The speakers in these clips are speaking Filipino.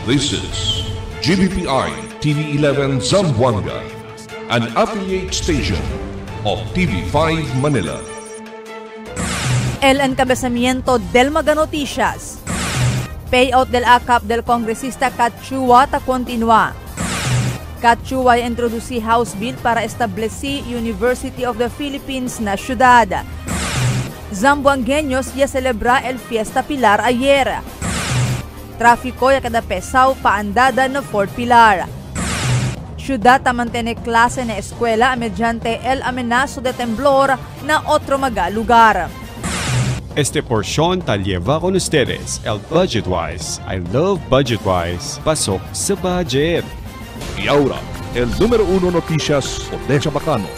This is GBPI TV11 Zamboanga, an affiliate station of TV5 Manila. El encabezamiento del Mega Noticias. Payout del AKAP del congresista Cachua ta continua. Cachua introduce House Bill para estableci University of the Philippines na syudad. Zamboangueños ya celebra el Fiesta Pilar ayer. Trafiko ya kada pesaw paandada na Fort Pilar. Syudad ta mantene klase na eskwela mediante el amenazo de temblor na otro mga lugar. Este porción ta lleva con ustedes el Budgetwise. I love Budgetwise. Pasok sa budget. Y ahora, el número 1 noticias de Chabacano.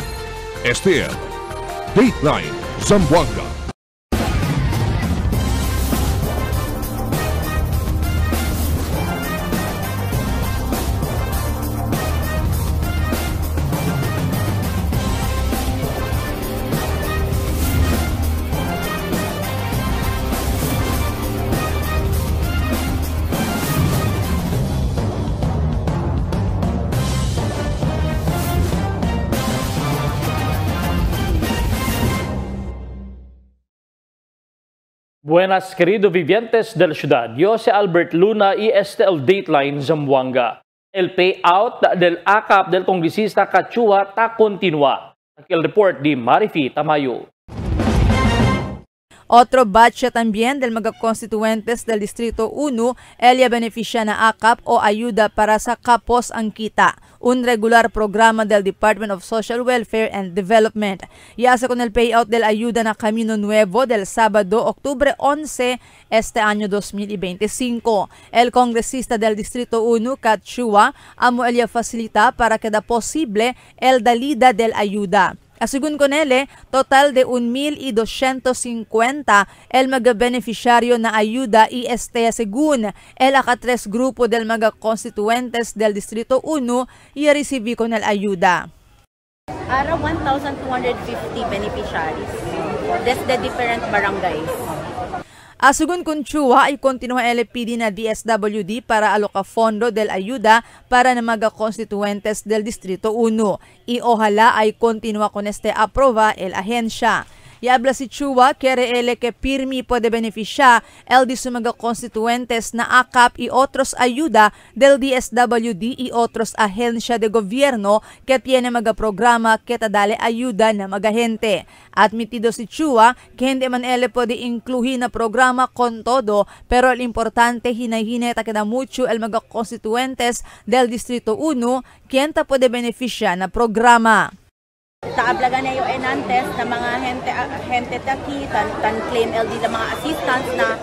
Este es Dateline Zamboanga. Buenas, queridos vivientes de la ciudad. Yo soy Albert Luna y este es el Dateline Zamboanga. El payout del AKAP del congresista Cachua ta continua. Aquí el report de Marifi Tamayo. Otro batch también del mga constituentes del Distrito 1, Elia beneficia na AKAP o ayuda para sa Kapos ang Kita, un regular programa del Department of Social Welfare and Development. Yasa con el payout del ayuda na Camino Nuevo del Sábado, Octubre 11, este año 2025. El congresista del Distrito 1, Cachua, amo Elia facilita para que da posible el dalida del ayuda. Asigun con ele, total de 1,250 el mga beneficiario na ayuda y según el akatres grupo del mga constituentes del Distrito 1 y recibi con el ayuda. Around 1,250 beneficiaries. That's the different barangays. Asugun Cachua ay continua LPD na DSWD para aloka fondo del ayuda para na mga constituentes del Distrito 1. Y ojalá ay continua con este aprova el ahensya. Y habla si Chua quiere ele que pirmi puede beneficiar el de su mga constituentes na AKAP y otros ayuda del DSWD y otros ahensya de gobierno que tiene mga programa que tadale ayuda na mga gente. Admitido si Chua que hindi man ele puede incluir na programa con todo, pero el importante hinay-hinay ta kada mucho el mga constituentes del Distrito 1 quien ta puede beneficiar na programa. Taablagan na yung enantes na mga gente taki, tan claim LD na mga assistants na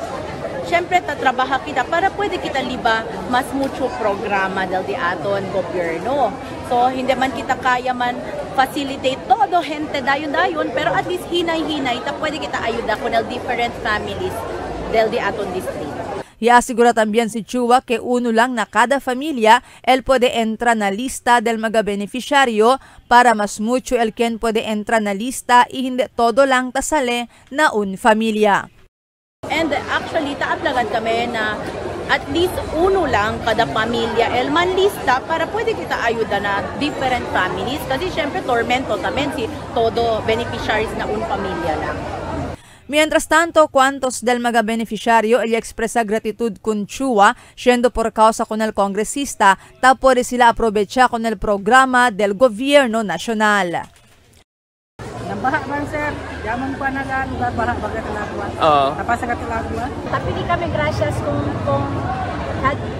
syempre tatrabaha kita para pwede kita liba mas mucho programa del di aton gobyerno. So hindi man kita kaya man facilitate todo gente dayon pero at least hinay-hinay ta pwede kita ayuda con el different families del di aton district. Y asegura también si Chua que uno lang na cada familia el puede entrar na lista del mga beneficiario para mas mucho el quien puede entrar na lista y hindi todo lang tasale na un familia. And actually taablagan kami na at least uno lang kada pamilya el man lista para pwede kita ayuda na different families kasi syempre tormento tamen si todo beneficiaries na un pamilya lang. Mientras tanto, cuantos del mga beneficiario el expresa gratitud con Chua, siendo por causa con el congresista, tapos sila aprovecha con el programa del gobierno nacional. Nabaha man sir, yaman pa na lugar baha bagat lagwa. Tapos sa lagwa. Tapi di kami gracias kung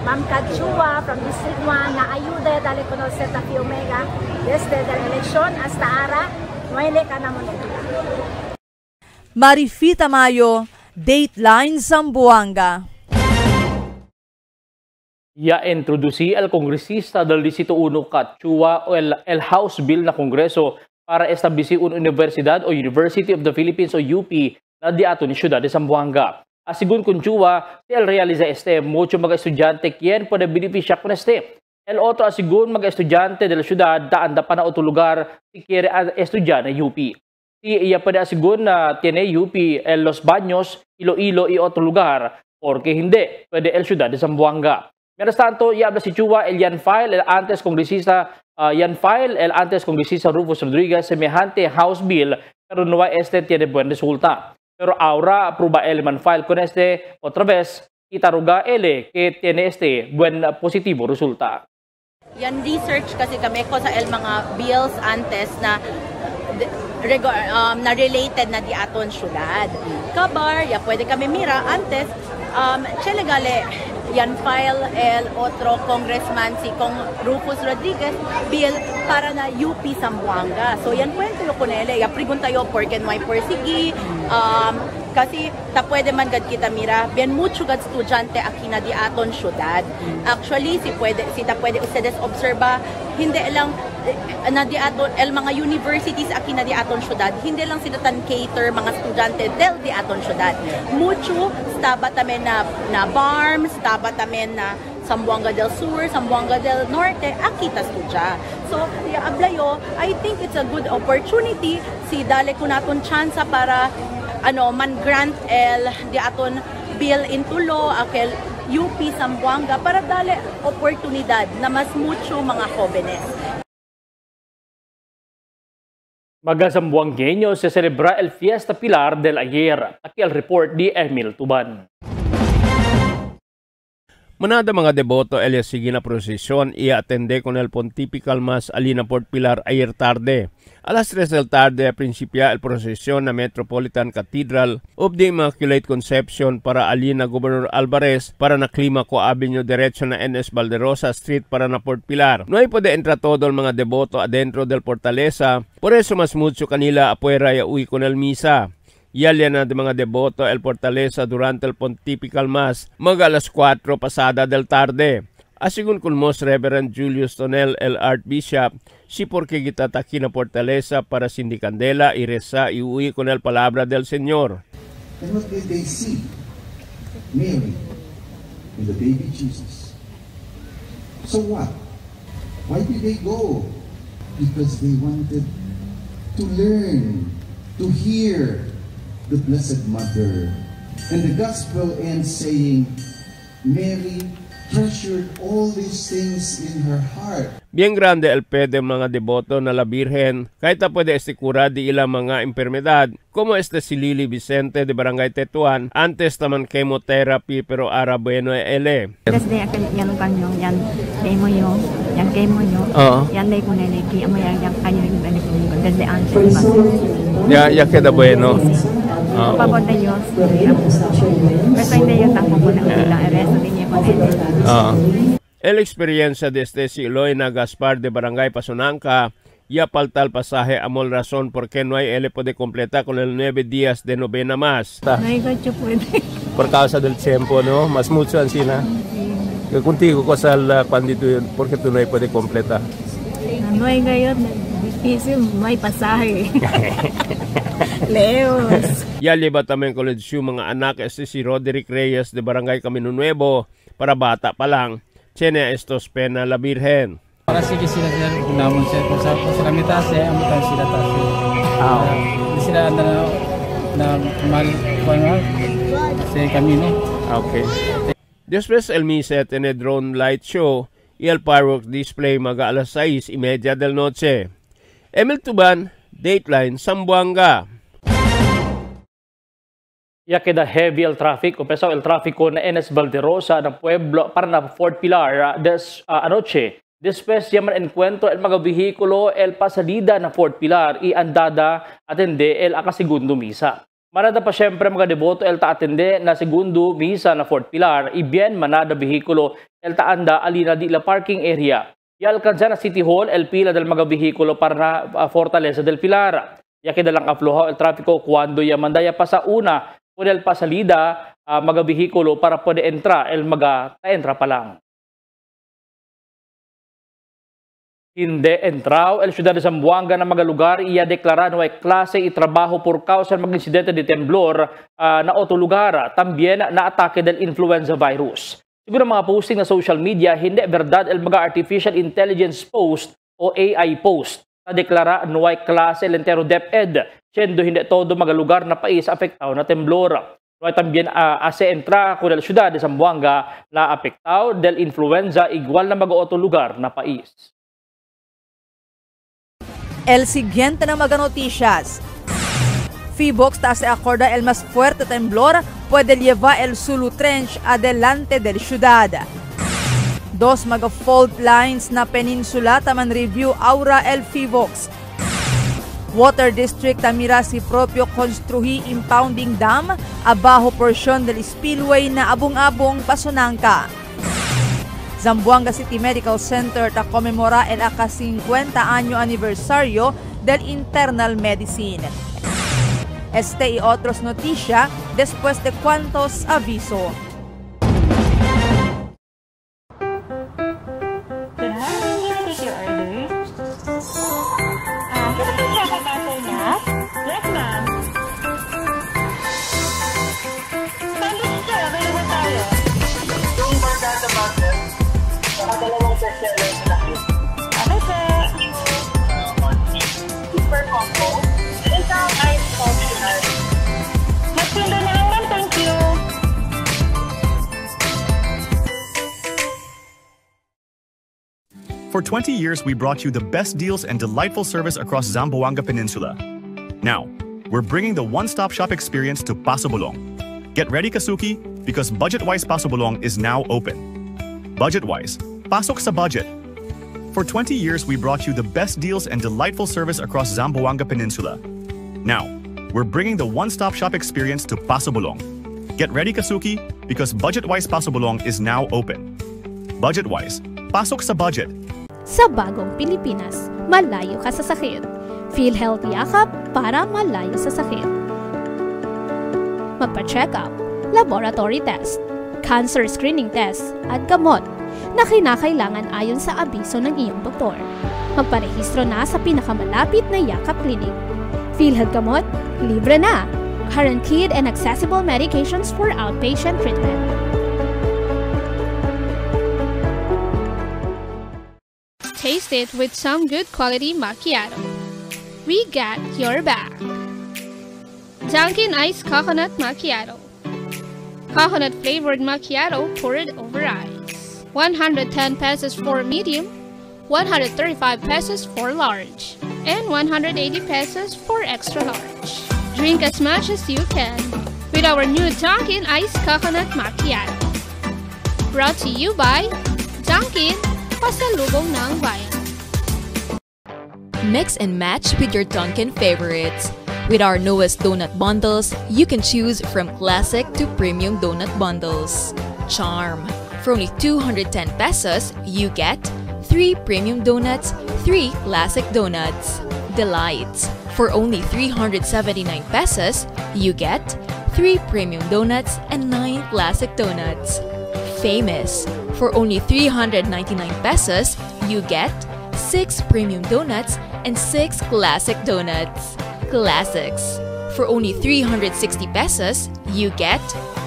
Ma'am Cachua from District 1 na ayuda dali ko no sa Tapi Omega desde la elección hasta ahora, muele ka naman ito. Marifi Tamayo, Dateline Zamboanga. Ya introducí el congresista del Distrito 1 Cachua o el House Bill na Kongreso para establecer una universidad o University of the Philippines o UP na di ato ni Ciudad de Zamboanga. Asigun Cachua, el realiza mucho mga estudyante quien puede beneficiar con El otro asigun mga estudyante de la ciudad daan da pa na otro lugar si quiere estudiar na UP. Iya pada asigun na tiene UP Los Baños, Iloilo y otro lugar porque hindi pwede el ciudad de Zamboanga. Mientras tanto, y habla si Chua el Yanfile, el antes congresista Yanfile, el antes congresista Rufus Rodriguez, semejante House Bill, pero no tiene buen resultado. Pero ahora aprueba el Yanfile con otra vez, itaruga que tiene buen positivo resultado. Yan research kasi kami ko sa mga bills antes na na related na di aton syudad. Kabar, ya pwede kami mira antes legale yan file el otro congressman si Kong Rufus Rodriguez bill para na UP Zamboanga. So yan kwento yo kunele, ya pregunta yo por ken may persigi kasi ta pwede man gad kita mira bien mucho gad estudyante aki na di aton syudad. Actually si ta pwede ustedes obserba hindi lang na di aton mga universities aki na di aton syudad, hindi lang sila tan cater mga estudyante del di aton syudad. Mucho staba tamen na BARMS, staba tamen na Zamboanga del Sur, Zamboanga del Norte, akita studya. So, ablayo, I think it's a good opportunity si dale ko naton chance para man grant di aton bill into law akel UP Zamboanga para dale oportunidad na mas mucho mga jóvenes. Mga Zamboangueños se celebra el Fiesta Pilar del ayer. Aquí el report de Emil Tuban. Manada mga deboto el sigue na prosesyon y atende con el Pontifical Mass alina Port Pilar ayer tarde. A las 3 del tarde principia el prosesyon na Metropolitan Cathedral of the Immaculate Conception para alina Gobernador Alvarez para na Climaco Avenue derecho na NS Valderosa Street para na Port Pilar. No hay pode entra todo el mga deboto adentro del Fortaleza, por eso mas mucho kanila afuera y uwi con el misa. Yalya na de mga deboto el Fortaleza durante el Pontifical Mass mag alas 4 pasada del tarde. Asigun con Most Reverend Julius Tonel el Archbishop, si porque gitataki na Fortaleza para sindicandela y reza y uwi con el palabra del Señor. And what did they see? Mary and the baby Jesus. So what? Why did they go? Because they wanted to learn, to hear the Blessed Mother. And the Gospel ends saying, Mary treasured all these things in her heart. Bien grande el pede mga deboto na la Birhen, kahit na pwede estikura di ilang mga enfermedad, como si Lily Vicente de Barangay Tetuan, antes naman chemotherapy pero ara bueno ele. Desde yan kanyo, yan kemo yo, yan day ko naliki, amayang kayo yung benefit desde antes. Ya queda bueno. Pagod na Diyos. Pero hindi yung tango ko na ulang. Resto din niya ko na El experiencia de si Eloyna Gaspar de Barangay Pasonanca ya falta el pasaje amol razón porque no hay él puede completar con el 9 días de novena más. No hay gacho puede. Por causa del tiempo, ¿no? Más mucho ansina. Que contigo cosa la pandito yun porque tú no hay puede completar. No hay gayon. Difícil, no hay pasaje. Leos. Ya lleva también koledsyon mga anak si Roderick Reyes de Barangay Camino Nuevo para bata pa lang. Tiene estos pena la Virgen. Para sige sila namun sa mitase, amutan sila tase. Sila na mal sa Camino. Okay. Después el misa tiene drone light show y el fireworks display maga alas 6:30 del noche. Emil Tuban, Dateline, Zamboanga. Ya queda heavy el traffic, empezó el tráfico na NS Valderosa ng Pueblo para na Fort Pilar anoche. Después yaman encuentro el mga vehikulo el pasalida na Fort Pilar y andada atende el akasegundo misa. Manada pa siyempre mga deboto el ta-atende na segundo misa na Fort Pilar y bien manada vehikulo el ta-anda alina di la parking area. Y alcanza na City Hall el pila del mga vehikulo para na Fortaleza del Pilar. Ya queda lang afloja el tráfico cuando yamandaya pa sa una por el pasalida mga vehikulo para pwede entra el mga ta-entra pa lang. Hindi entraw el siyudad de Zamboanga na mga lugar iya deklara no ay klase y trabajo por causa ng mga insidente de temblor na otro lugar. Tambien na atake del influenza virus. Siguro mga posting na social media, hindi verdad el mga artificial intelligence post o AI post. Na deklara no ay klase el entero DepEd. Siendo hindi todo mga lugar na pais afektaw na temblor. No hay también se entra con la ciudad de Zamboanga na apektado del influenza igual na mag-otro lugar na país. El siguiente na mga noticias. Fibox se acorda el más fuerte temblor puede llevar el Sulu Trench adelante del ciudad. 2 mga fault lines na peninsula taman review aura el Fibox. Water District tamira si propio construhi impounding dam abajo portion del spillway na abong-abong Pasonanca. Zamboanga City Medical Center ta conmemora el aka 50 año aniversario del internal medicine. Este y otros noticias después de cuantos aviso. For 20 years, we brought you the best deals and delightful service across Zamboanga Peninsula. Now, we're bringing the one-stop shop experience to Paso Bolong. Get ready, Kasuki, because Budget-Wise Paso Bolong is now open. Budget-Wise, pasok sa budget. For 20 years, we brought you the best deals and delightful service across Zamboanga Peninsula. Now, we're bringing the one-stop shop experience to Paso Bolong. Get ready, Kasuki, because Budget-Wise Paso Bolong is now open. Budget-Wise, pasok sa budget. Sa bagong Pilipinas, malayo ka sa sakit. PhilHealth yakap para malayo sa sakit. Magpa-check up, laboratory test, cancer screening test, at gamot na kinakailangan ayon sa abiso ng iyong doktor. Magparehistro na sa pinakamalapit na yakap clinic. PhilHealth gamot, libre na. Guaranteed and accessible medications for outpatient treatment. Taste it with some good quality macchiato. We got your back. Dunkin' Iced Coconut Macchiato. Coconut flavored macchiato poured over ice. 110 pesos for medium, 135 pesos for large, and 180 pesos for extra large. Drink as much as you can with our new Dunkin' Iced Coconut Macchiato. Brought to you by Dunkin', pasalubong ng bayan. Mix and match with your Dunkin' favorites. With our newest donut bundles, you can choose from classic to premium donut bundles. Charm. For only 210 pesos, you get 3 premium donuts, 3 classic donuts. Delights. For only 379 pesos, you get 3 premium donuts and 9 classic donuts. Famous. For only 399 pesos, you get 6 premium donuts and 6 classic donuts. Classics. For only 360 pesos, you get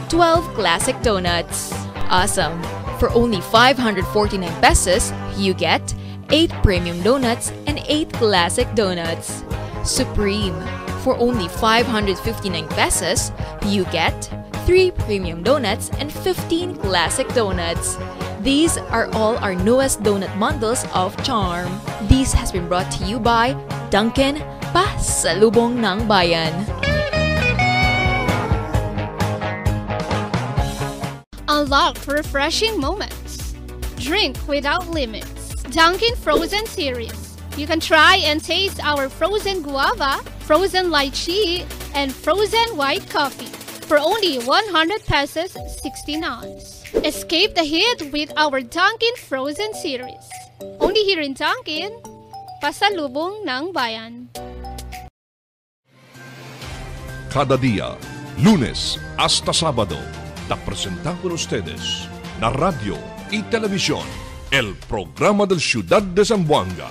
12 classic donuts. Awesome. For only 549 pesos, you get 8 premium donuts and 8 classic donuts. Supreme. For only 559 pesos, you get 3 premium donuts and 15 classic donuts. These are all our newest donut bundles of Charm. This has been brought to you by Dunkin', pasalubong ng bayan. Unlock refreshing moments. Drink without limits. Dunkin' Frozen Series. You can try and taste our frozen guava, frozen lychee, and frozen white coffee for only 100 pesos 16 ounce. Escape the heat with our Dunkin' Frozen Series. Only here in Dunkin', pasalubong ng bayan. Cada día, lunes hasta sábado, te presentamos con ustedes na radio y televisión el programa del Ciudad de Zamboanga.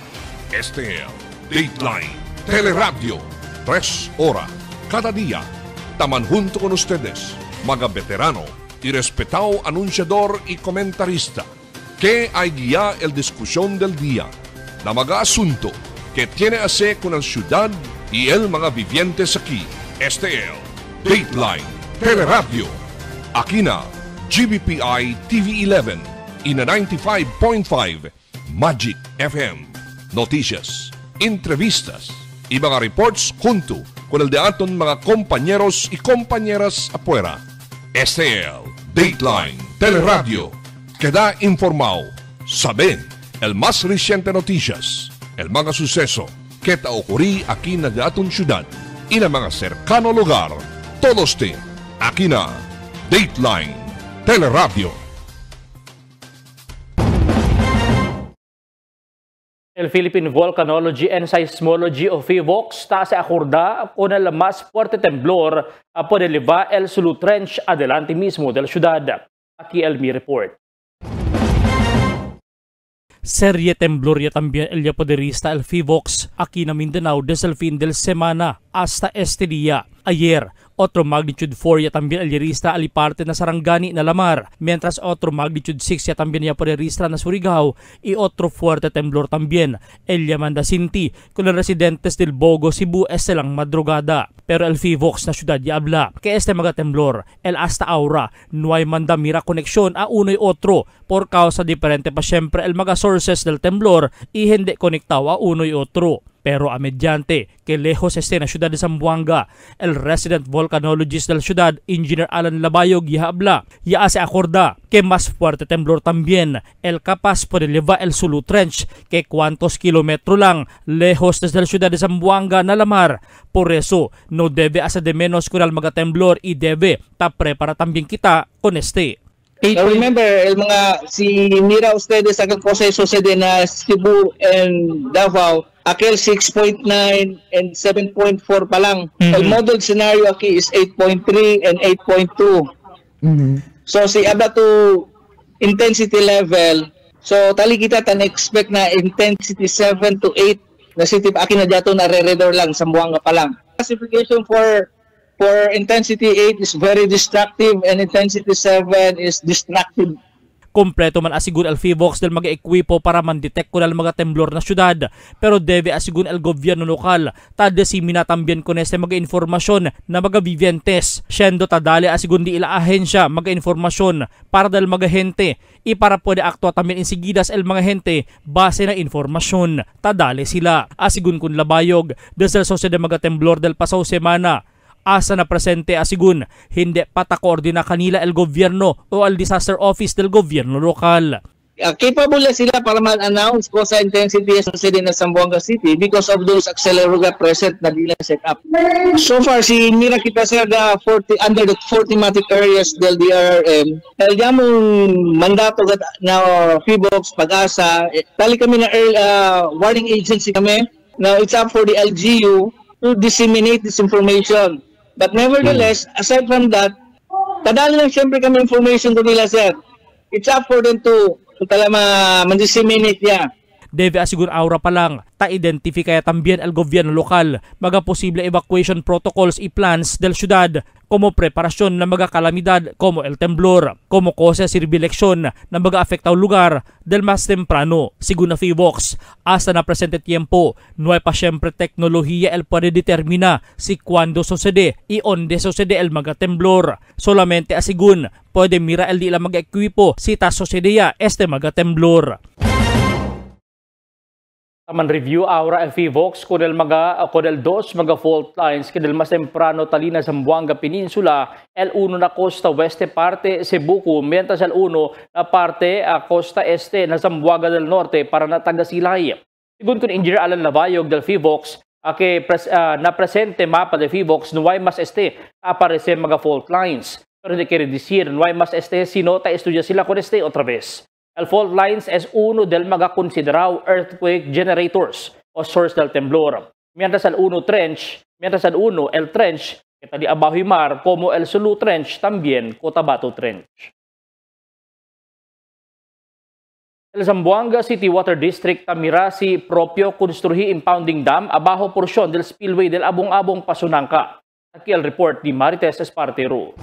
Este es Dateline Teleradio, 3 horas cada día. Taman junto con ustedes, mga veterano y respetado anunciador y comentarista, que hay guía el discusión del día, na mga asunto que tiene hacer con el ciudad y el mga vivientes aquí. Este es Dateline Teleradio. Akina, GBPI TV11, ina 95.5, Magic FM. Noticias, entrevistas, y mga reports junto con el de aton mga compañeros y compañeras afuera. STL, Dateline, Teleradio. Queda informado. Saben el más reciente noticias, el mga suceso que ta ocurrí aquí na de aton syudad y na mga cercano lugar. Todos te, aquí na, Dateline, Teleradio. El Philippine Volcanology and Seismology o PHIVOLCS está se acorda con el más fuerte temblor por el El Sulu Trench adelante mismo de la ciudad. Aquí el Mi Report. Serie temblor ya también el poderista el PHIVOLCS aquí na Mindanao desde el fin de semana hasta este día. Ayer, otro magnitude 4 ya también el yerista aliparte na Sarangani na Lamar, mientras otro magnitude 6 ya también ya poderista na Surigao y otro fuerte temblor también el Yamanda Sinti con los residentes del Bogo, Cebu este lang madrugada. Pero el PHIVOLCS na ciudad ya habla que este mga temblor el hasta ahora no hay mandamira koneksyon a uno y otro por causa diferente pa syempre el mga sources del temblor y hindi konektado a uno y otro. Pero a mediante que lejos este na ciudad de Zamboanga, el resident volcanologist del ciudad, Engineer Alan Labayog, ya habla, ya se acorda que más fuerte temblor también el capaz por elevar el Sulu Trench que cuantos kilómetros lang lejos desde la ciudad de Zamboanga na Lamar. Por eso, no debe hacer de menos con el mga temblor y debe ta prepara también kita con este. So remember, el mga si mira ustedes aquel proceso de na Cebu and Davao, aquel 6.9 and 7.4 pa lang. El model scenario aquí is 8.3 and 8.2. So si aba to intensity level, so tali kita tan expect na intensity 7 to 8 na city aki na dato na redor lang Zamboanga pa lang. Classification for intensity 8 is very destructive and intensity 7 is destructive. Kompleto man asigun el PHIVOLCS del mga ekwipo para man-detect ko ng mga temblor na syudad. Pero debe asigun el gobyerno lokal ta desimina tambien con este mga informasyon na mga vivientes. Siendo tadali asigun di ila ahensya mga informasyon para dal mga hente y para pwede aktua tambien insigidas el mga hente base na informasyon. Tadali sila. Asigun kun Labayog desde de mga temblor del pasaw semana. Asa na presente asigun, hindi pata-koordina kanila el gobyerno o el disaster office del gobyerno lokal. Capable sila para ma-announce ko sa intensity sa na Zamboanga City because of those accelerometer present na nila set up. So far, si mira kita sa under the 40 thematic areas del DRM, el yamong mandato na PHIVOLCS Pag-asa, tali kami na warning agency kami. Now, it's up for the LGU to disseminate this information. But nevertheless, aside from that, kadali lang siyempre kami information ko nila, sir. It's up for them to ma-disseminate niya. Debe asigun aura pa lang, ta-identify kaya tambien el gobyerno lokal, mga posible evacuation protocols y plans del syudad, como preparasyon ng mga kalamidad como el temblor, como kose sirbileksyon ng mga afektaw lugar del mas temprano. Sigun na PHIVOLCS, hasta na presente tiempo, no hay pa syempre teknolohiya el puede determina si cuando sucede y onde sucede el mga temblor. Solamente asigun, pwede mira el di lang mga ekwipo si ta sucedea este mga temblor. Taman review aura el PHIVOLCS con el dos mga fault lines que del mas temprano talina Zamboanga Peninsula, el uno na costa oeste parte Cebuco, mientras el uno na parte costa este na Zamboanga del Norte para na Tagasilay. Según con Engineer Alan Labayog del PHIVOLCS, na presente mapa del PHIVOLCS no hay mas este aparece mga fault lines. Pero hindi quiere decir no hay mas este sino ta estudia sila con este otra vez. El fault lines es uno del mga considerado earthquake generators o source del temblor. Mientras el trench, que tali abajo y mar, como el Sulu Trench, también Cotabato Trench. El Zamboanga City Water District tamirasi propio construhi impounding dam abajo porción del spillway del Abong-Abong Pasunangka. Aquí el report ni Marites Espartero.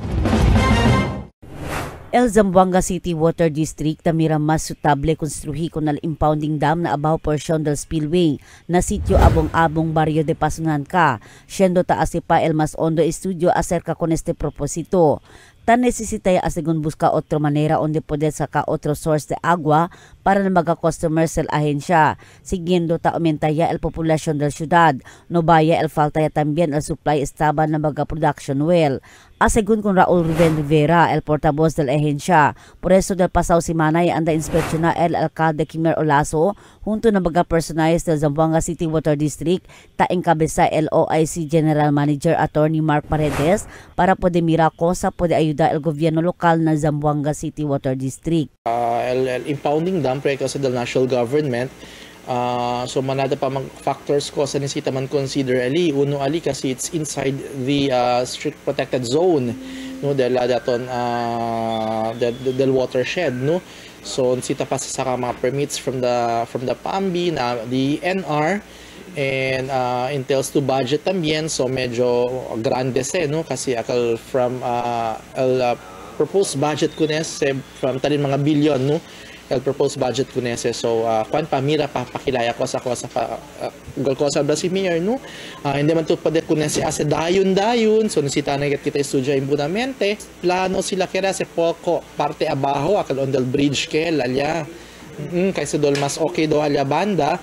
El Zamboanga City Water District tamira mas sutable konstruhi con al impounding dam na abaw porsyon del spillway na sitio abong-abong barrio de Pasunanca, siendo taasi pa el mas hondo estudio acerca con este propósito. Tan necesitaya asigun busca otro manera onde poder saka otro source de agua para na mga customers sa ahensya. Siguiendo ta aumentaya el populasyon del syudad, no vaya el faltaya también el supply estaba na mga production well. Asigun con Raul Ruben Rivera, el portavoz del ahensya. Por eso del pasaw semana anda inspeksyon na el alcalde Kimer Olaso junto na mga personajes del Zamboanga City Water District ta encabeza el OIC General Manager Attorney Mark Paredes para pwede mira cosa pwede ayuda el gobierno lokal na Zamboanga City Water District. El impounding dam proyekto sa del national government. So manada pa mga factors ko sa nisita man consider ali uno ali kasi it's inside the strict protected zone no del watershed no. So nisita pa sa mga permits from the PAMBI na the NR and entails to budget también, so medyo grandes no kasi akal from proposed budget kunes from talin mga billion no el proposed budget kunese. So kwan pamira pakilaya ko sa gol ko sa Brasimir no hindi man to pwede kunese ase dayon so nisita na kita estudio imbunamente plano sila kera se poco parte abajo akal on del bridge ke lalya kaysa dol mas okay do alya banda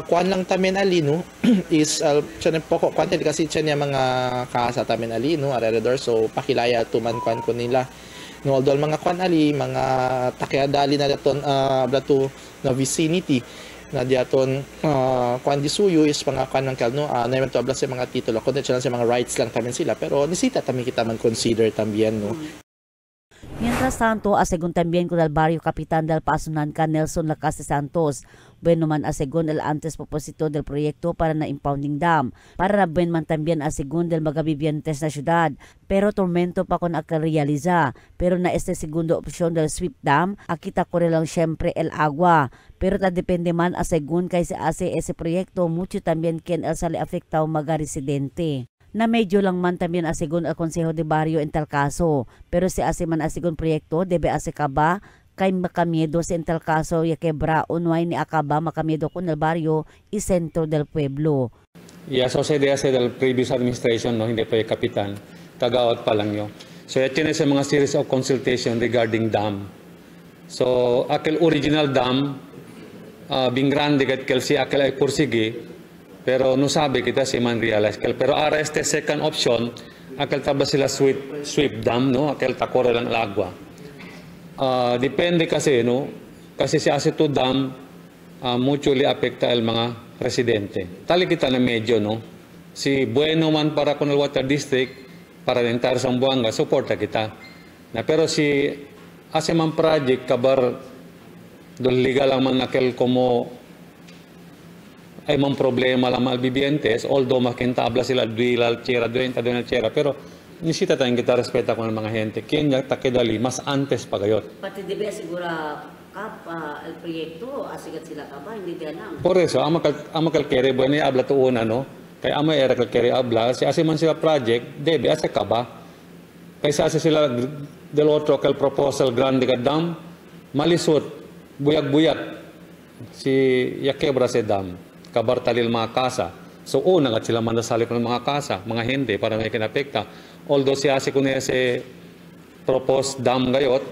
kwan lang tamen ali no is chane poco kwante kasi chane mga kasa tamen ali no alrededor, so pakilaya tuman kwan ko nila no although mga kwan ali mga takiadali na daton blato na vicinity na diaton kwan disuyo is mga kwan ng kalno na naman to abla sa mga titulo kundi sa mga rights lang tamen sila pero nisita tamen kita man consider también no. Mientras tanto, asegun también con el barrio Capitán del Pasunanca Nelson Lacaste Santos, bueno man asegun el antes propósito del proyecto para na impounding dam, para na buen man también asegun del mga vivientes na syudad, pero tormento pa kon akal realiza, pero na este segundo opsyon del sweep dam, akita ko lang syempre el agua, pero ta depende man asegun kay se ase ese proyecto, mucho también quien el sale afectado mga residente. Na medyo lang man también asigun al Consejo de Barrio en tal caso, pero si ase man asigun proyekto debe ase kaba kay makamiedo sa en tal caso ya quebra unway ni akaba makamiedo con el barrio y centro del pueblo. So sa idea sa del previous administration no hindi pa yung kapitan tagawat pa lang yun. So yan sa mga series of consultation regarding dam. So akil original dam being grande kat si akil ay pursigi. Pero no sabi kita si man realize pero ara este second option akal taba sila sweep dam no akal takore lang agua. Depende kasi no kasi si aseto dam mutually apekta el mga residente. Tali kita na medyo no si bueno man para con el water district para dentar sa Zamboanga suporta kita. Na pero si ase man project kabar dol legal lang man akal como ay mang problema lang mga bibientes, although makintabla sila duilal chera, pero nisita tayong kita respeta ko ng mga gente. Kanya takidali, mas antes pa gayot. Pati di ba sigura kap el proyekto, asigat sila ka ba? Hindi din lang. Por eso, ama kalkere, bueno, abla to una, no? Kaya ama era kalkere abla, si asiman sila project, debe, asa ka ba? Kaysa asa sila del otro kal proposal grande ka dam, malisot, buyak-buyak, si yakebra se dam. Kabartalil mga kasa. So una at sila mandasali ko ng mga kasa, mga hindi para may kinapekta. Although siya si kunese proposed dam gayot,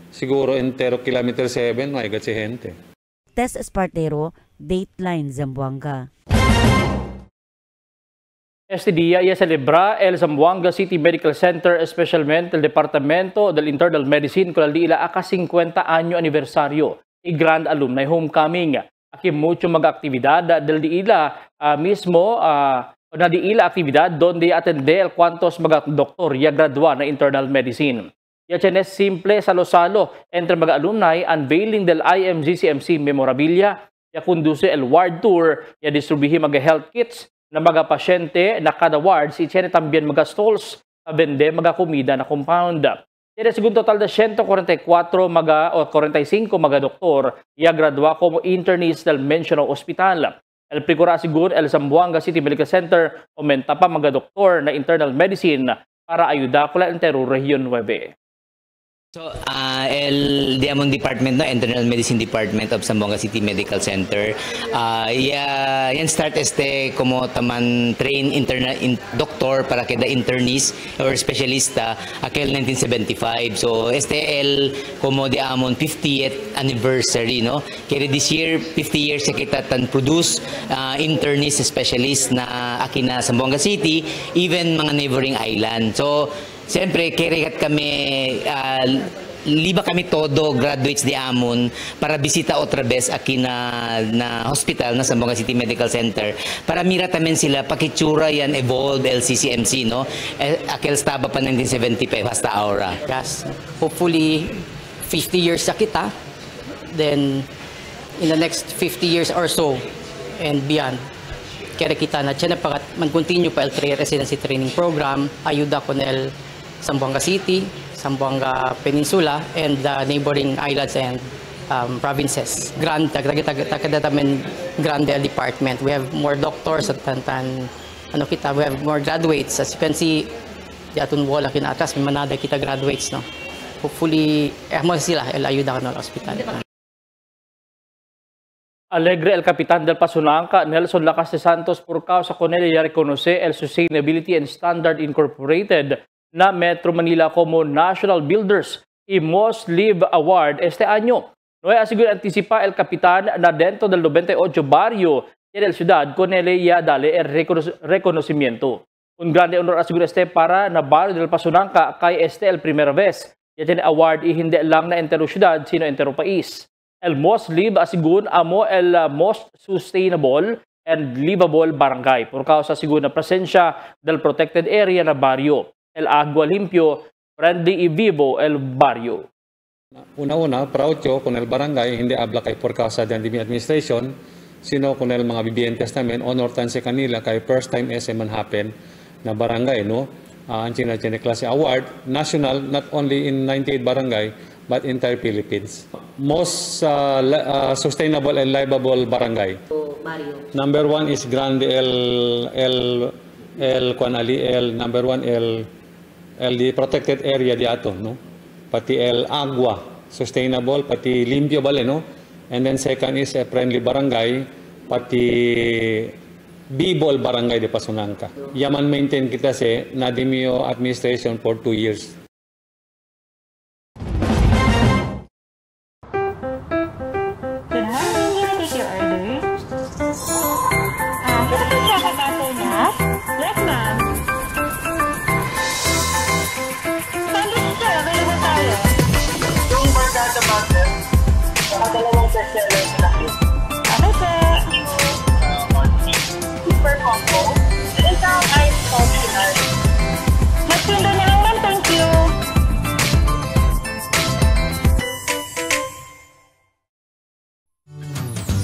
siguro entero kilometer 7, may gat si gente. Tess Espartero, Dateline Zamboanga. Este día ya celebra el Zamboanga City Medical Center, especialmente el Departamento del Internal Medicine, con el día aka 50 año aniversario y Grand Alumni Homecoming. Aquí mucho mga aktibidad del diila mismo na diila aktibidad donde atende el cuantos mga doktor ya gradua na internal medicine. Ya tienes simple salo-salo entre mga alumni unveiling del IMGCMC memorabilia, ya conduce el ward tour, ya distribuhi mga health kits na mga pasyente na kada ward, si tiene también mga stalls na vende mga komida na compound. Tiene segundo total de 144 o 45 mga doktor ya gradua como internees del mencionado hospital. El procura según el Zamboanga City Medical Center aumenta pa mga doktor na internal medicine para ayuda ko lang entero Region 9. So, el Diamond Department, no, Internal Medicine Department of Zamboanga City Medical Center, yan start como taman train doctor para kada internist or specialista aquel 1975. So, el como Diamond 50th anniversary, no? Kaya this year 50 years kita tan produce internist specialist na aki na Zamboanga City, even mga neighboring island. So, siyempre, kirikat kami, liba kami todo graduates di Amon para bisita otra vez aquí na hospital na Zamboanga City Medical Center para mira tamen sila pakitsura yan evolve LCCMC, no? Aquel estaba pa 1975 hasta ahora. Yes, hopefully 50 years sa kita, then in the next 50 years or so and beyond, kaya kita na siya na mag-continue pa el residency training program, ayuda con el Zamboanga City, Zamboanga Peninsula, and the neighboring islands and provinces. Grande department. We have more doctors at we have more graduates. As you can see, di atun wala kinaatras, may manada kita graduates, no? Hopefully, mo sila, ayuda ka ng hospital. Alegre el Capitan del Pasunanca, Nelson Lacas de Santos, por causa con él ya reconoce el Sustainability and Standard Incorporated na Metro Manila como National Builders y Most Live Award este año. No hay aseguro anticipa el Capitan na dentro del 98 barrio de la ciudad con él ya dale el reconocimiento. Un grande honor aseguro para na barrio del Pasunanca kay el primera vez. Ya tiene award y hindi lang na entero ciudad sino entero país. El Most Live aseguro amo el Most Sustainable and Livable Barangay por causa siguro na presensya del protected area na barrio. El agua limpio, friendly y vivo el barrio. Una, proud ko con el barangay, hindi habla kay por causa de mi administration, sino con el mga bibientes namin, honor tan sa kanila kay first time man happen na barangay, no? Ang China klase award, national, not only in 98 barangay, but entire Philippines. Most sustainable and livable barangay. Number 1 is Grande number 1 the protected area di ato, no? Pati el agua sustainable, pati limpio bale, no? And then second is a friendly barangay, pati Bibol barangay de Pasunanca. Yaman maintain kita nadimio administration for 2 years.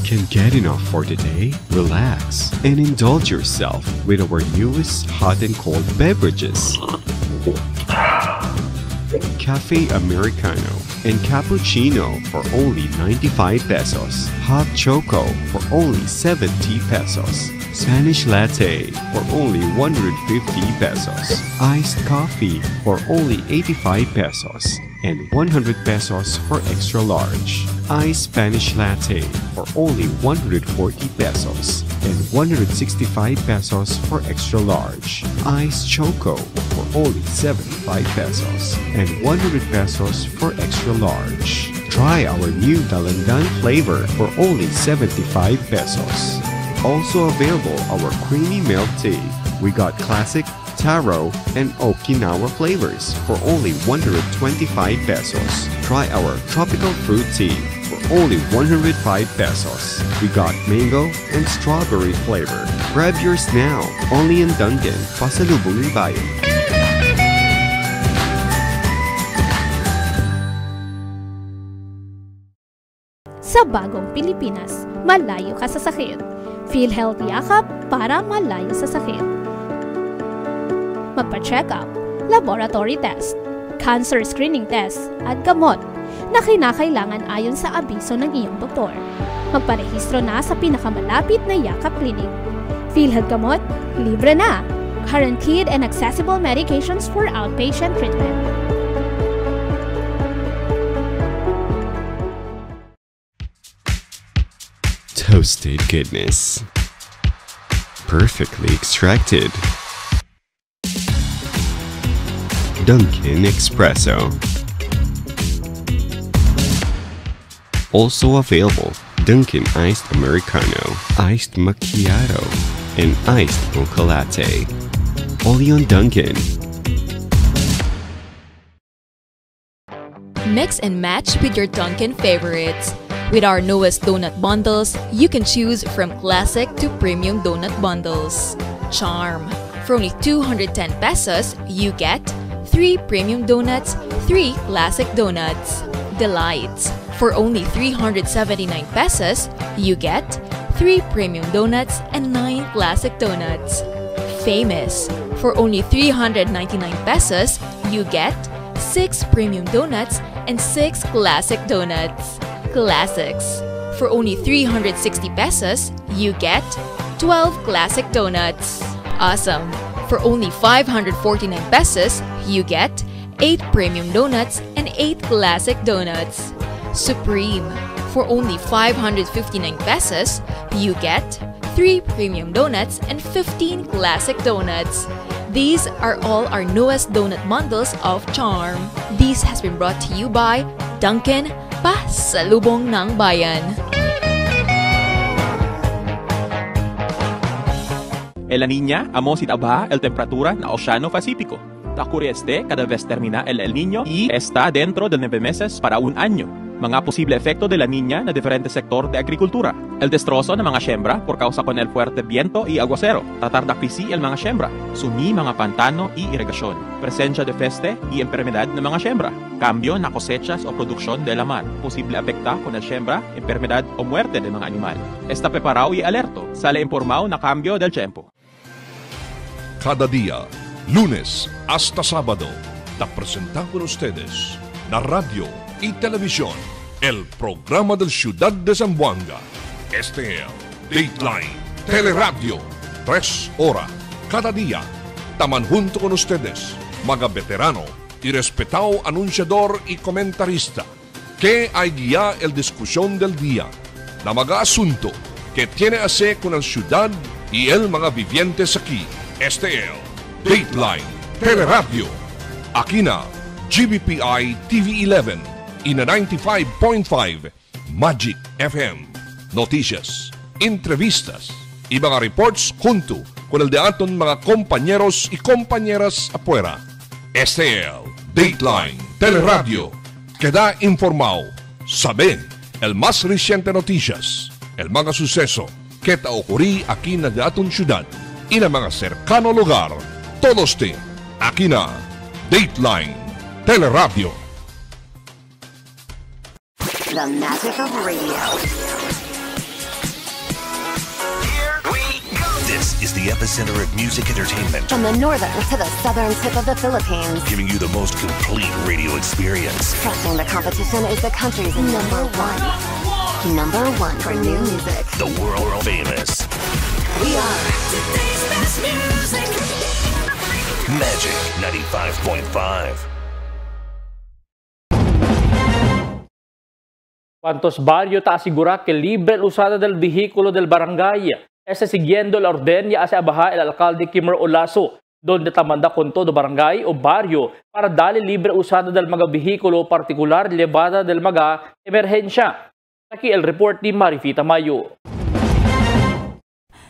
Can get enough for today? Relax and indulge yourself with our newest hot and cold beverages. Cafe Americano and Cappuccino for only 95 pesos. Hot Choco for only 70 pesos. Spanish Latte for only 150 pesos. Iced Coffee for only 85 pesos. And 100 pesos for extra large. Iced Spanish Latte for only 140 pesos. And 165 pesos for extra large. Iced Choco for only 75 pesos. And 100 pesos for extra large. Try our new Dalandan flavor for only 75 pesos. Also available our creamy milk tea. We got classic, taro, and Okinawa flavors for only 125 pesos. Try our tropical fruit tea for only 105 pesos. We got mango and strawberry flavor. Grab yours now, only in Duncan, Pasalubong Bayan. Sa bagong Pilipinas, malayo ka sa sakit. PhilHealth Yakap para malayo sa sakit. Magpa-check up, laboratory test, cancer screening test, at gamot na kinakailangan ayon sa abiso ng iyong doktor. Magparehistro na sa pinakamalapit na Yakap Clinic. PhilHealth Gamot, libre na! guaranteed and accessible medications for outpatient treatment. Toasted goodness. Perfectly extracted. Dunkin' Espresso. Also available, Dunkin' Iced Americano, Iced Macchiato, and Iced Mocha Latte. Only on Dunkin'. Mix and match with your Dunkin' favorites. With our newest donut bundles, you can choose from classic to premium donut bundles. Charm. For only 210 pesos, you get 3 premium donuts, 3 classic donuts. Delights. For only 379 pesos, you get 3 premium donuts and 9 classic donuts. Famous. For only 399 pesos, you get 6 premium donuts and 6 classic donuts. Classics. For only 360 pesos, you get 12 classic donuts. Awesome. For only 549 pesos, you get 8 premium donuts and 8 classic donuts. Supreme. For only 559 pesos, you get 3 premium donuts and 15 classic donuts. These are all our newest donut bundles of Charm. This has been brought to you by Dunkin', pasalubong ng bayan. En la Niña, amo sitaba el temperatura na Oceano Pacífico. Ocurre cada vez termina el Niño y está dentro de 9 meses para un año. Mga posible efecto de la Niña na diferente sector de agrikultura. El destrozo ng mga siembra por causa con el fuerte viento y aguacero. Tratar de krisi el mga siembra. Sumi mga pantano y irrigasyon. Presencia de peste y enfermedad ng mga siembra. Cambio na cosechas o produksyon de la mar. Posible afecta con el siembra, enfermedad o muerte de mga animal. Está preparado y alerto. Sale informado na cambio del tiempo. Cada día, lunes hasta sábado, te presentamos con ustedes la radio y televisión, el programa del Ciudad de Zamboanga. Este es Dateline Teleradio, 3 horas cada día. Taman junto con ustedes, mga veterano y respetado anunciador y comentarista, que hay guía el discusión del día, la mga asunto que tiene a hacer con el ciudad y el mga vivientes aquí. Este es Dateline Teleradio. Aquí na GBPI TV11 y na 95.5 Magic FM. Noticias, entrevistas y mga reports junto con el de aton mga compañeros y compañeras afuera. Este es Dateline Teleradio. Queda informado, sabe el más reciente noticias, el mga suceso que te ocurrí aquí na de aton ciudad y na mga cercano lugar. Todos te aquí na Dateline Teleradio. The magic of radio. Here we go. This is the epicenter of music entertainment. From the northern to the southern tip of the Philippines. Giving you the most complete radio experience. Crushing the competition is the country's number one. Number one for new music. The world famous. We are today's best music. Magic 95.5. ¿Cuántos barrios te asegura que libre la usada del vehículo del barangay? Siguiendo la orden ya hace abajo el alcalde Kimmer Olaso, donde tamanda con todo barangay o barrio para darle libre usada del mga vehículo particular levada del mga emergencia. Aquí el report de Marifita Mayo.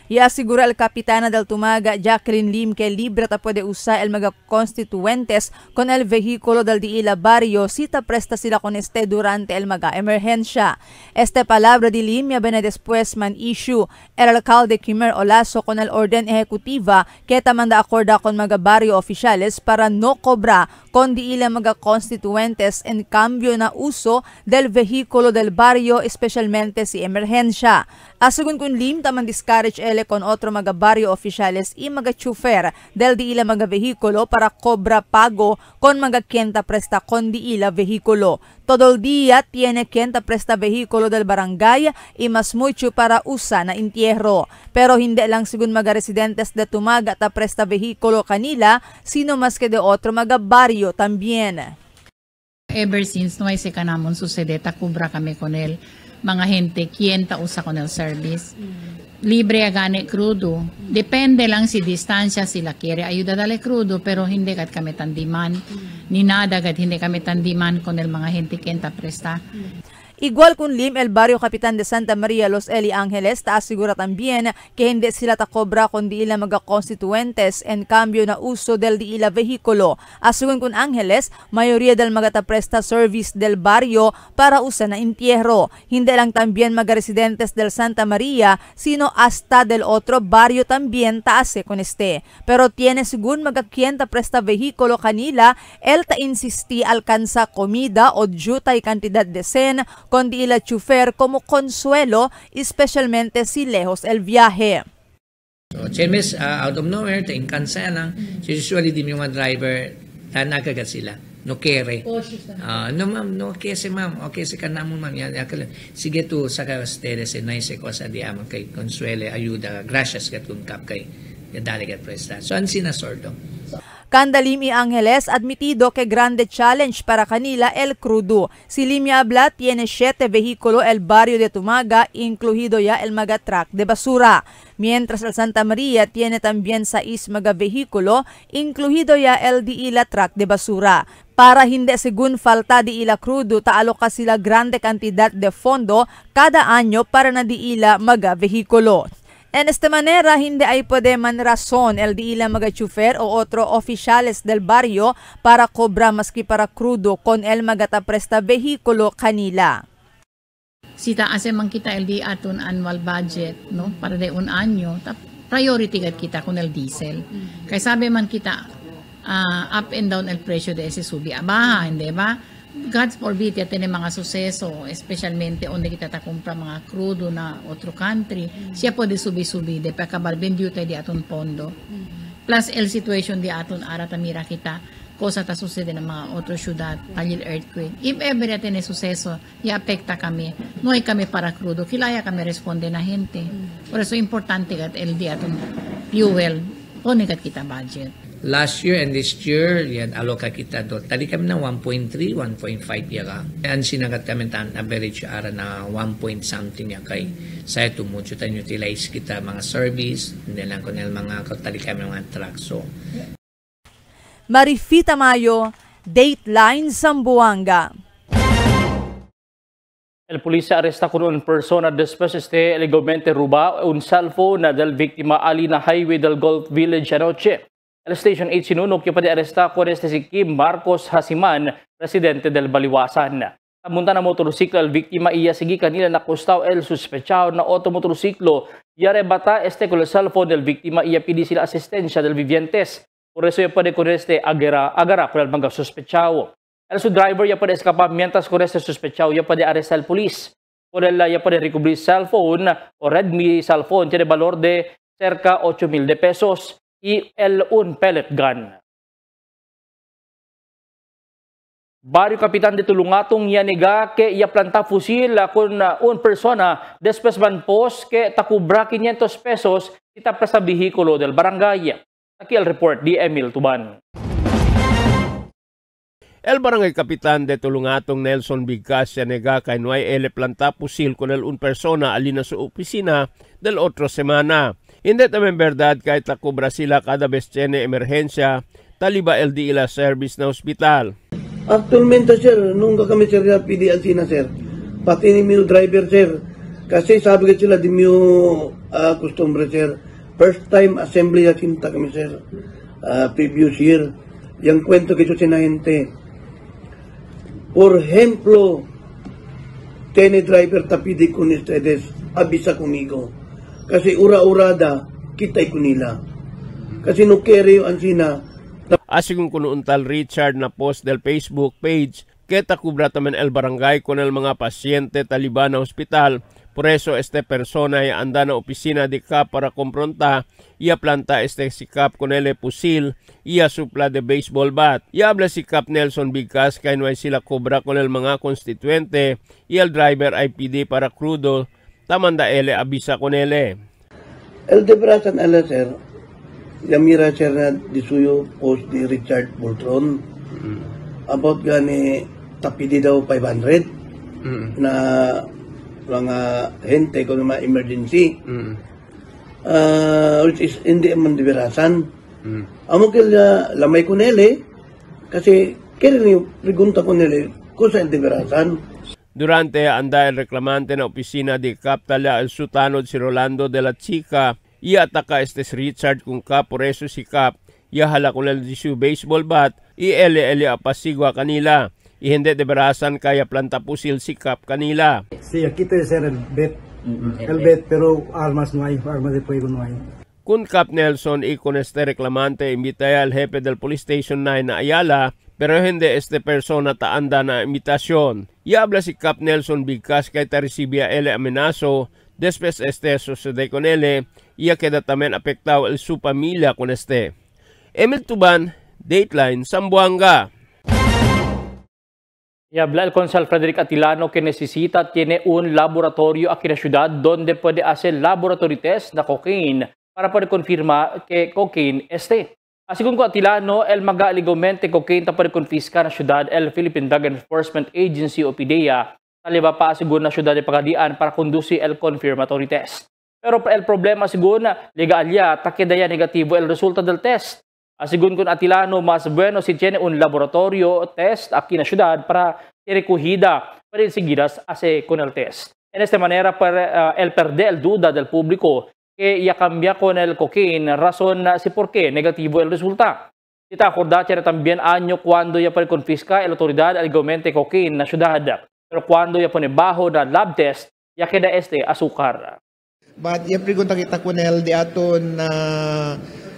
Y asegura el capitana del Tumaga, Jacqueline Lim, que libre ta puede usar el mga constituentes con el vehículo del Diila Barrio si ta presta sila con este durante el mga emergencia. Este palabra de Lim ya viene después man issue el alcalde Kimmer Olaso con el orden ejecutiva que tamanda acorda con mga barrio oficiales para no cobra con Diila mga constituentes en cambio na uso del vehículo del barrio, especialmente si emergencia. Asegun kun Lim, taman discourage el consuele con otro mga barrio oficiales y mga chofer del di ila mga vehículo para cobra pago con mga quien presta con di ila vehículo. Todo el día tiene quien presta vehículo del barangay y mas mucho para usa na entierro. Pero hindi lang sigun mga residentes de Tumaga ta presta vehículo kanila, sino mas que de otro mga barrio también. Ever since no ay se kanamon sucede, takubra kami con el mga gente quien ta usa con el service. Libre agane crudo. Depende lang si distansya sila quiere ayuda dale crudo, pero hindi kat kami tandiman. Ni nada kat hindi kami tandiman con el mga gente quien ta presta. Igual con Lim, el barrio Capitan de Santa Maria, Los Eli Angeles, ta asegura también que hindi sila takobra con di ila mga constituentes en cambio na uso del di ila vehículo. Asugun con Angeles, mayoría del mga tapresta service del barrio para usa na entierro. Hindi lang también mga residentes del Santa Maria, sino hasta del otro barrio también taase con este. Pero tiene según mga quien tapresta vehículo kanila, el ta insisti alcanza comida o jutay cantidad de sen con di ila chofer como consuelo, especialmente si lejos el viaje. So, chemes, out of nowhere, ta inkansa lang. So, usually, di mga driver, nagagat sila. No kere. No, ma'am, no kese, ma'am. Okay, sa kanamon, ma'am. Sige to, saka ustedes, naise ko sa diamang kay consuele, ayuda, gracias kat kung kap kay daligat presta. So, ang sinasordo. Candalimi Angeles admitido que grande challenge para kanila el crudo. Si Limia Abla tiene 7 vehículos el barrio de Tumaga, incluido ya el mga truck de basura. Mientras el Santa Maria tiene también 6 mga vehículo, incluido ya el di ila truck de basura. Para hindi según falta di ila crudo, taaloka sila grande cantidad de fondo kada año para na di ila mga vehículo. En esta manera, hindi ay pwede man razón el di ila mga chofer o otro oficiales del barrio para cobra maski para crudo con el mga tapresta vehículo kanila. Si taase man kita el di aton annual budget, no, para de un año, priority kat kita con el diesel. Kaya sabi man kita, up and down el presyo de ese subi abaha, hindi ba? God forbid, ya tiene mga suceso, especialmente onde kita ta compra mga crudo na otro country, siya pwede subi-subi, de pagkabal bendiyo tayo di aton pondo. Plus, el situation di aton ara tamira kita, cosa ta sucede ng mga otro syudad, talil earthquake. If ever ya tiene suceso, ya apekta kami, no hay kami para crudo, kilaya kami responde na gente. Por eso, importante kat el di aton fuel, pone kat kita budget. Last year and this year, yan, aloka kita do. Tali kami na 1.3, 1.5 yaka. Yan sinagat kami tan average ara na 1 point something yan kay sa ito mo chutan utilize kita mga service, hindi lang kung mga tali kami mga truck. So, Marifita Mayo, Dateline Zamboanga. El policía arresta con una persona después legalmente roba un cellphone del víctima ali na highway del Gulf Village anoche. El Station 8 sinunok yung padi-aresta ko si Kim Marcos Hasiman, residente del Baliwasan. Tamunta na motorsiklo, el víctima iya sige kanila na kustaw el suspechado na automotorsiklo. Yare bata con el cellphone del víctima iya pidi sila asistensya del vivientes. Por eso yung padi con agara con el mga suspechado. El su driver ya padi escapar mientras con suspechado ya padi aresta el polis. Por el ya padi recubrir cellphone o Redmi cellphone tiene valor de cerca 8,000 pesos. Y un pellet gun. Barrio Capitan de Tulungatong yaniga que iya planta fusil con un persona después van pos que takubra 500 pesos itapra sa vehículo del barangay. Aquí el report di Emil Tuban. El barangay Capitan de Tulungatong Nelson Bigkas yaniga kay no hay planta fusil con un persona alina sa opisina del otro semana. Hindi naman verdad kahit takubra sila kada vez tiene emerhensya, taliba el di ila service na hospital. Actualmente sir, nung kami sir na PDLC na sir, pati ni mio driver sir, kasi sabi ko sila di mio customary sir, first time assembly na cinta kami sir, previous year, yung kwento kito sinahente. Por ejemplo, tiene driver tapidi con ustedes, abisa conmigo. Kasi ura-urada, kitay ko nila. Kasi no carry yung ansina. Asigong kuno untal Richard na post del Facebook page, keta kubra taman el barangay con el mga pasyente taliban na hospital, Por eso este persona ay anda na opisina de CAP para kompronta, ia planta este si CAP con ele pusil, ia supla de baseball bat. Ia habla si CAP Nelson Bigkas kay no ay sila kobra con el mga konstituente, ia el driver ay pidi para crudo, tamanda ele abisa con ele. El debrasan ala sir, yamira sir na disuyo post di Richard Boltron, about gani tapidi daw 500 na mga hente kung mga emergency. Which is hindi man dibirasan. Amo kaya lamay ko nele kasi kaya niyo pregunta ko nele kung saan dibirasan. Durante anda el reclamante na opisina de CAP tala el sutanod si Rolando de la Chica, ia ataka este si Richard kung CAP, por eso si CAP ia hala kung el disu baseball bat, ele apasigwa kanila. Y hindi deberasan kaya planta pusil si CAP kanila. Sí, aquí te ser el bet, pero armas no hay, armas de fuego no hay. Kun CAP Nelson y con este reclamante imbitaya al jefe del Police Station 9 na Ayala, pero hindi este persona taanda na imbitasyon. Y habla si CAP Nelson Bigkas kay ta recibía ele amenazo, después este sucede con ele, y queda también afectado el su familia con este. Emil Tuban, Dateline, Zamboanga. Y habla el Consal Frederick Atilano que tiene un laboratorio aquí en la ciudad donde puede hacer laboratory test na cocaine para poder confirmar que cocaine este. Así como Atilano, el mag-alegalmente cocaine ta poder confiscar na ciudad el Philippine Drug Enforcement Agency o PDEA taliba pa siguro na ciudad de Pagadian para conducir el confirmatory test. Pero el problema siguro na legalya takidaya negativo el resulta del test. Asigun con Atilano, mas bueno si tiene un laboratorio test aquí en la ciudad para recogida para seguidas hace con el test. En esta manera, para el perder el duda del público que ya cambia con el cocaine, razón si por qué negativo el resultado. Si te acordas, era también año cuando ya para confiscar la autoridad legalmente cocaine en la ciudad, pero cuando ya pone bajo la lab test, ya queda este azúcar. But yung pregunta kita ko nel di aton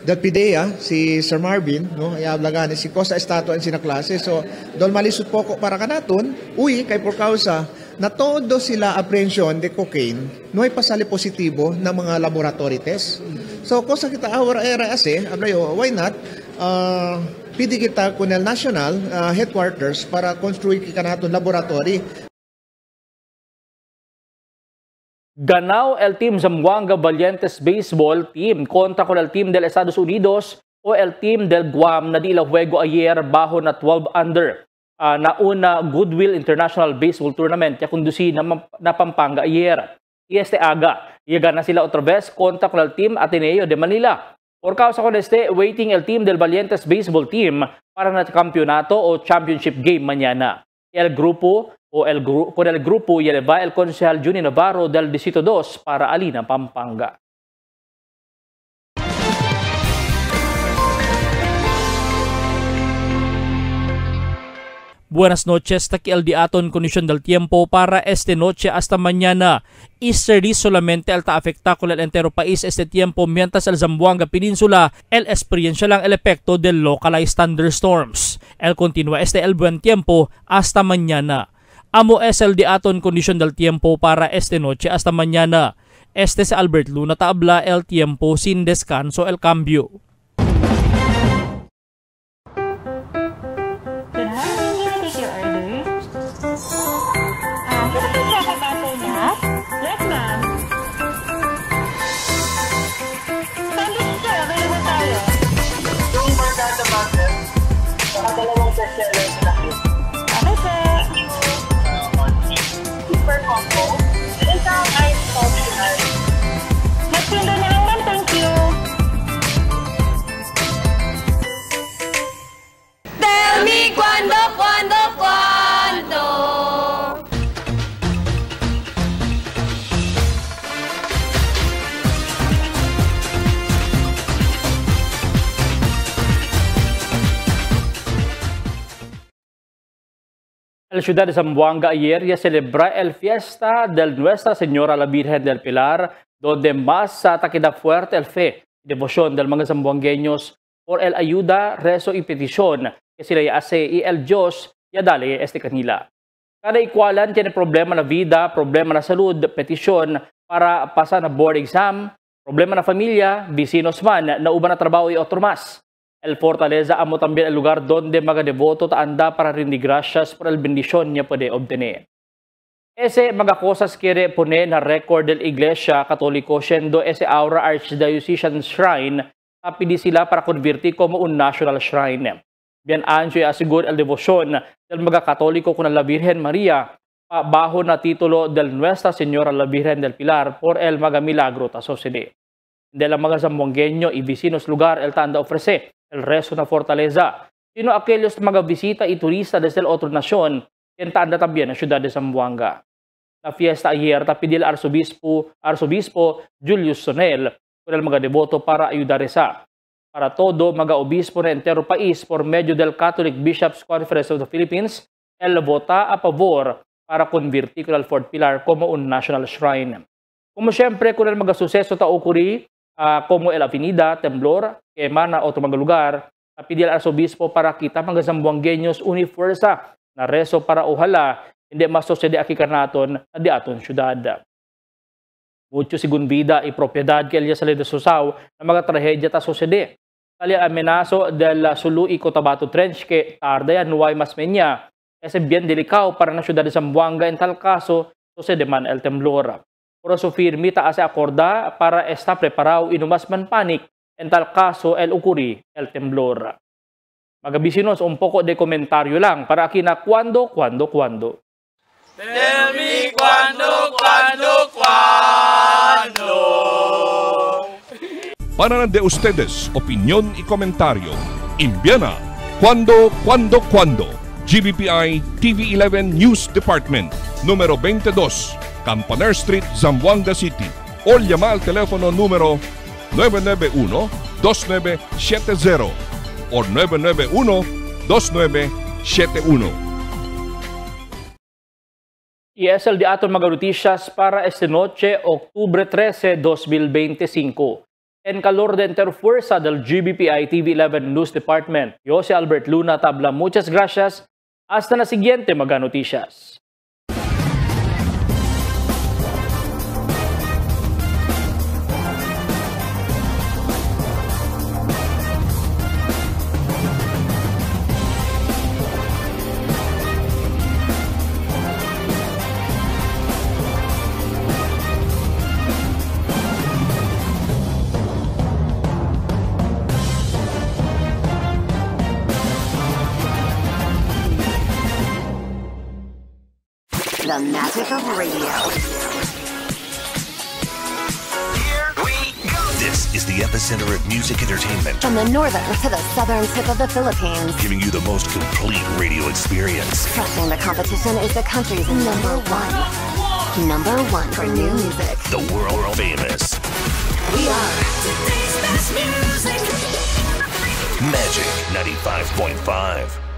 del PDEA, si Sir Marvin, no, ayablagan si Cosa Estato ang sinaklase. So, dol malisod po ko para kanaton, kay por causa na todo sila apprehension de cocaine, no ay pasali positibo ng mga laboratory test. So, cosa kita era ablayo, why not? Pidi kita kun el national headquarters para construir kita naton laboratory. Ganao el team Zamboanga Valientes Baseball Team contra con el team del Estados Unidos o el team del Guam na di la juego ayer bajo na 12 under na una Goodwill International Baseball Tournament ya conduci na Pampanga ayer. Y este aga, gana sila otra vez contra con el team Ateneo de Manila. Por causa con este, waiting el team del Valientes Baseball Team para na campeonato o championship game mañana. Con el grupo lleva el concejal Juni Navarro del Distrito 2 para Alina, Pampanga. Buenas noches, takial di aton kondisyon del tiempo para este noche hasta mañana. Easterly solamente alta afecta con el entero país este tiempo mientras el Zamboanga Peninsula el experiencia lang el efecto de localized thunderstorms. El continúa este el buen tiempo hasta mañana. Amo es el di aton kondisyon del tiempo para este noche hasta mañana. Este es Albert Luna tabla el tiempo sin descanso el cambio. Tell me cuándo. La ciudad de Zamboanga ayer ya celebra el fiesta de Nuestra Señora la Virgen del Pilar, donde más ataqueda fuerte el fe y devoción del mga zamboangueños por el ayuda, rezo y petición que se le hace y el Dios ya dale este kanila. Kada ikwalan tiyan problema na vida, problema na salud, petisyon para pasa na board exam, problema na familia, vecinos man, na uban na trabaho y otro más. El Fortaleza amo también el lugar donde mga devoto taanda para rendir gracias por el bendición niya puede obtener. Ese mga cosas quiere poner na record del Iglesia Católico siendo ese Aura Archdiocesan Shrine tapidi sila para convertir como un national shrine. Bien ancho y asigur el devoción del mga Católico con la Virgen María bajo na título del Nuestra Señora la Virgen del Pilar por el mga milagro ta sucede. De la mga zamboangueño y vecinos lugar el tanda ofrece el resto na Fortaleza, sino aquellos mga visita y turista desde el otro nación, quien tanda también en Ciudad de Zamboanga. La fiesta ayer tapidil Arzobispo Julius Sonel con el mga devoto para ayudar esa. Para todo, mga obispo na entero país por medio del Catholic Bishops Conference of the Philippines, el vota a favor para convertir al Fort Pilar como un national shrine. Como siempre, con el mga suceso ta ocurri, como el Avenida, Temblor, Quemana, otro mga lugar, napidil al Arzobispo para kita mga Zamboangueños uni fuerza na reso para ojalá hindi masosede akikan naton na di aton syudad. Mucho sigun vida y propiedad que elya sali de Susaw na mga trahedya ta sosede. Tali amenazo del Sulu y Cotabato Trench que tarde ya Nuay Masmeña. Es bien delicado para na syudad de Zamboanga en tal caso sosede man el temblor. Por eso firme ta ase acorda para estar preparado y no mas man panic en tal caso el ocurri el temblor. Mga bisinos, un poco de komentaryo lang para aquí na cuando. Tell me cuando. Para de ustedes, opinión y comentario. Envíana cuando. GBPI TV11 News Department, número 22, Campaner Street, Zamboanga City. O llama al teléfono número 991-2970 o 991-2971. Y es el de aton mga noticias para esta noche, Octubre 13, 2025. En calor de interfuerza del GBPI TV11 News Department, yo si Albert Luna Tabla, muchas gracias. Hasta la siguiente mga noticias. The magic of radio. Here we go. This is the epicenter of music entertainment. From the northern to the southern tip of the Philippines. Giving you the most complete radio experience. Crushing the competition is the country's number one. Number one for new music. The world famous. We are today's best music. Magic 95.5.